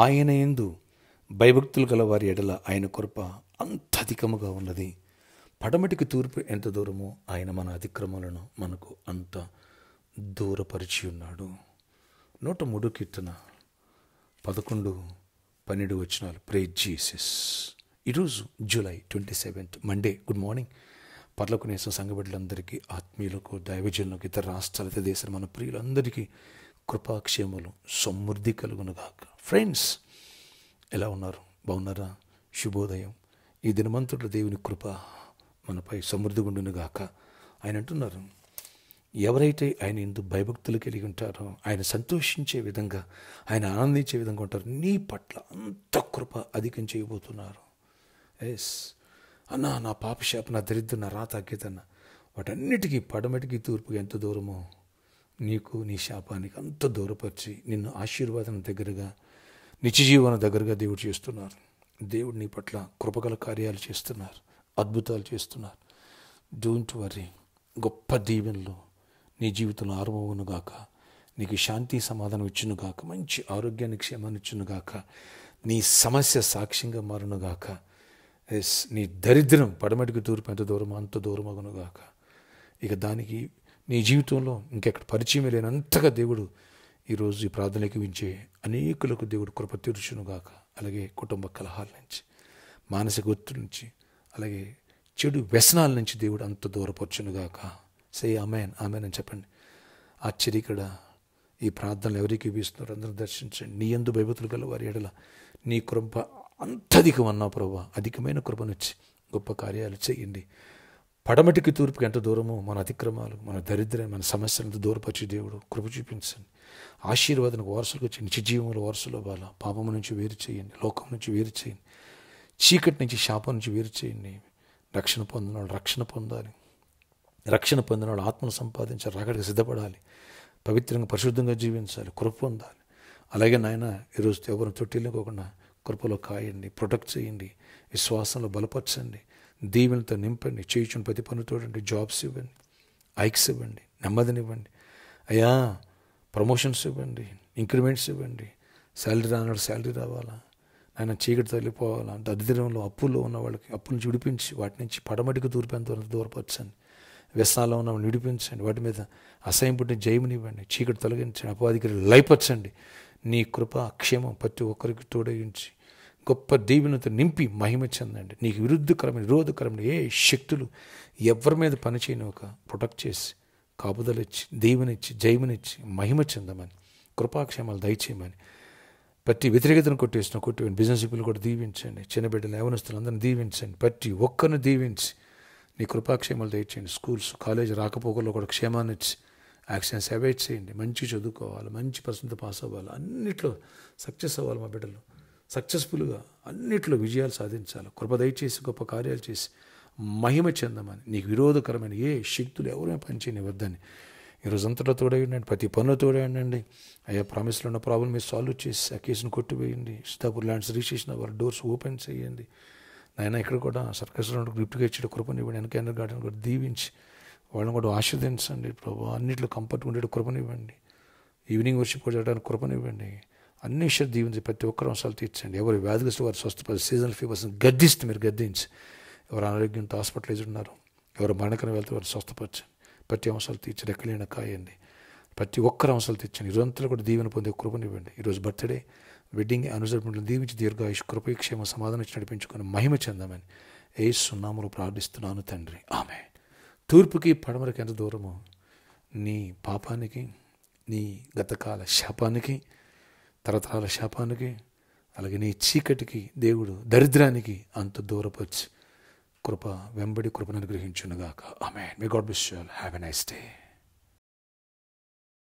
ఆయన యందు భయభక్తులు గల వారి ఎడల ఆయన కృప అంత అధికముగా ఉన్నది. పడమటికి తూర్పు ఎంత దూరమో ఆయన మన అతిక్రమలను మనకు అంత దూరపరిచి ఉన్నాడు. 103 కీర్తన 11-12 వచనాలు. Praise Jesus. ఈరోజు జూలై 27 మండే. Good morning. పర్లకునేసిన సంఘబిడ్డలందరికీ, ఆత్మీయులకు, దైవజనులకు, ఇతర రాష్ట్రాల, ఇతర దేశాల మన ప్రియులందరికీ కృపాక్షేమలు సమృద్ధి కలుగునుగాక. ఫ్రెండ్స్, ఎలా ఉన్నారు? బాగున్నారా? శుభోదయం. ఈ దినమంతుడు దేవుని కృప మనపై సమృద్ధిగా ఉండునుగాక. ఆయన అంటున్నారు, ఎవరైతే ఆయన యందు భయభక్తులు కలిగి ఉంటారో, ఆయన సంతోషించే విధంగా, ఆయన ఆనందించే విధంగా ఉంటారు, నీ పట్ల అంత కృప అధికం చేయబోతున్నారు. ఎస్ అన్నా, నా పాపశాప, నా దరిద్రం, నా రాత, అగ్గితన్న, వాటన్నిటికీ పడమటికి తూర్పుకి ఎంత దూరమో నీకు, నీ శాపానికి అంత దూరపరిచి నిన్ను ఆశీర్వాదం దగ్గరగా, నిత్యజీవన దగ్గరగా దేవుడు చేస్తున్నారు. దేవుడు నీ పట్ల కృపగల కార్యాలు చేస్తున్నారు, అద్భుతాలు చేస్తున్నారు. Don't worry. గొప్ప దీవెనలు నీ జీవితంలో ఆరంభమునుగాక. నీకు శాంతి, సమాధానం ఇచ్చునుగాక. మంచి ఆరోగ్యాన్ని, క్షేమాన్ని ఇచ్చునుగాక. నీ సమస్య సాక్ష్యంగా మారునుగాక. ఎస్, నీ దరిద్రం పడమటికి తూర్పు ఎంత దూరమో అంత దూరమగునుగాక. ఇక దానికి నీ జీవితంలో ఇంకెక్కడ పరిచయం లేనంతగా దేవుడు ఈరోజు ఈ ప్రార్థనకి వించే అనేకులకు దేవుడు కృప తీర్చునుగాక. అలాగే కుటుంబ కలహాల నుంచి, మానసిక ఒత్తిడి నుంచి, అలాగే చెడు వ్యసనాల నుంచి దేవుడు అంత దూరపరచునుగాక. సే ఆమెన్, ఆమెన్ అని చెప్పండి. ఆశ్చర్యకడ ఈ ప్రార్థనలు ఎవరికి వీస్తున్నారు అందరూ దర్శించండి. నీ యందు భయభక్తులు గల వారి ఎడల నీ కృప అంత అధికం అన్నావు ప్రభువా. అధికమైన కృపనుచ్చి గొప్ప కార్యాలు చేయండి. పడమటికి తూర్పుకి ఎంత దూరమో మన అతిక్రమాలు, మన దరిద్రం, మన సమస్యలంతా దూరపరిచి దేవుడు కృప చూపించండి. ఆశీర్వాదానికి వారసులకు వచ్చి నిత్యజీవంలో వారసులు అవ్వాలా. పాపం నుంచి వేరు చేయండి, లోకం నుంచి వేరు చేయండి, చీకటి నుంచి, శాపం నుంచి వేరు చేయండి. రక్షణ పొందినవాళ్ళు రక్షణ పొందాలి. రక్షణ పొందినవాళ్ళు ఆత్మను సంపాదించాలి, రాకడికి సిద్ధపడాలి, పవిత్రంగా పరిశుద్ధంగా జీవించాలి, కృప పొందాలి. అలాగే నాయన, ఈరోజు ఎవరిని తొట్టిల్లుకోకుండా కృపలో కాయండి, ప్రొటెక్ట్ చేయండి, విశ్వాసంలో బలపరచండి, దీవెనతో నింపండి, చేయించుని ప్రతి పని తోడండి, జాబ్స్ ఇవ్వండి, ఐక్స్ ఇవ్వండి, నెమ్మదినివ్వండి అయ్యా, ప్రమోషన్స్ ఇవ్వండి, ఇంక్రిమెంట్స్ ఇవ్వండి, శాలరీ రానాడు శాలరీ రావాలా ఆయన, చీకటి తల్లిపోవాలా, దరిద్రంలో అప్పుల్లో ఉన్న వాళ్ళకి అప్పుల నుంచి విడిపించి వాటి నుంచి పడమటికి తూర్పేంత దూరపరచండి, వ్యసనాల్లో ఉన్న వాళ్ళని విడిపించండి, వాటి మీద అసహ్యం పుట్టిన జయమునివ్వండి, చీకటి తొలగించండి, అపవాదికి లయపరచండి. నీ కృప క్షేమం ప్రతి ఒక్కరికి తోడగించి గొప్ప దీవెనతో నింపి మహిమ చెందండి. నీకు విరుద్ధకరమైన, విరోధకరమైన ఏ శక్తులు ఎవరి మీద పనిచేయనోక ప్రొటెక్ట్ చేసి, కాపుదలిచ్చి, దీవెనిచ్చి, జయమునిచ్చి మహిమ చెందమని, కృపాక్షేమాలు దయచేయమని, ప్రతి వ్యతిరేకతను కొట్టివేయండి. బిజినెస్ పీపుల్ కూడా దీవించండి, చిన్న బిడ్డలు, యవనస్తులు అందరిని దీవించండి, ప్రతి ఒక్కరిని దీవించి నీ కృపాక్షేమాలు దయచేయండి. స్కూల్స్, కాలేజ్ రాకపోకల్లో కూడా క్షేమాన్ని ఇచ్చి, యాక్సిడెంట్స్ అవాయిడ్ చేయండి. మంచి చదువుకోవాలి, మంచి పర్సెంట్తో పాస్ అవ్వాలి, అన్నిట్లో సక్సెస్ అవ్వాలి. మా బిడ్డలు సక్సెస్ఫుల్గా అన్నిట్లో విజయాలు సాధించాలి. కృప దయచేసి గొప్ప కార్యాలు చేసి మహిమ చెందమని, నీకు విరోధకరమైన ఏ శక్తులు ఎవరైనా పనిచేయని వద్దని ఈరోజంతలో తోడేయండి, ప్రతి పనులు తోడేయండి. అయ్యా, ప్రామిస్లో ఉన్న ప్రాబ్లం మీరు సాల్వ్ చేసి ఆ కేసును కొట్టివేయండి. సీతాపూర్ ల్యాండ్స్ రిజిస్ట్రేషన్ వాళ్ళ డోర్స్ ఓపెన్ చేయండి. నాయన, ఇక్కడ కూడా సర్కస్లో గిఫ్ట్గా ఇచ్చిన కృపనివ్వండి. వెనక గార్డెన్ కూడా దీవించి వాళ్ళని కూడా ఆశీర్వదించండి ప్రభు. అన్నింటిలో కంఫర్ట్గా ఉండే కృపనివ్వండి. ఈవినింగ్ వర్షిప్ కూడా చేయడానికి కృపనివ్వండి. అన్ని విషయాలు దీవించి ప్రతి ఒక్కరు అవసరాలు తీర్చండి. ఎవరు వ్యాధిగ్రస్తు వారు స్వస్థపడి, సీజనల్ ఫీవర్స్ని గద్దిస్తే మీరు గద్దించి, ఎవరు అనారోగ్యంతో హాస్పిటలైజ్ ఉన్నారు, ఎవరు మరణకరం వెళ్తే వారు స్వస్థపరచండి. ప్రతి అవసరాలు తీర్చండి, ఎక్కడైనా కాయండి. ప్రతి ఒక్కరు అవసరాలు తీర్చండి. ఈరోజంతా కూడా దీవెన పొందే కృపనివ్వండి. ఈరోజు బర్త్డే, వెడ్డింగ్ అనుసరింపులను దీవించి దీర్ఘాయుష్, కృపక్షేమ, సమాధానం ఇచ్చి నడిపించుకొని మహిమ చెందామని యేసు నామములో ప్రార్థిస్తున్నాను తండ్రి, ఆమేన్. తూర్పుకి పడమరకి ఎంత దూరమో నీ పాపానికి, నీ గతకాల శాపానికి, తరతరాల శాపానికి, అలాగే నీ చీకటికి దేవుడు దరిద్రానికి అంత దూరపరిచి కృప వెంబడి కృపను అనుగ్రహించునుగాక. ఆమేన్. May God bless you all. Have a nice day.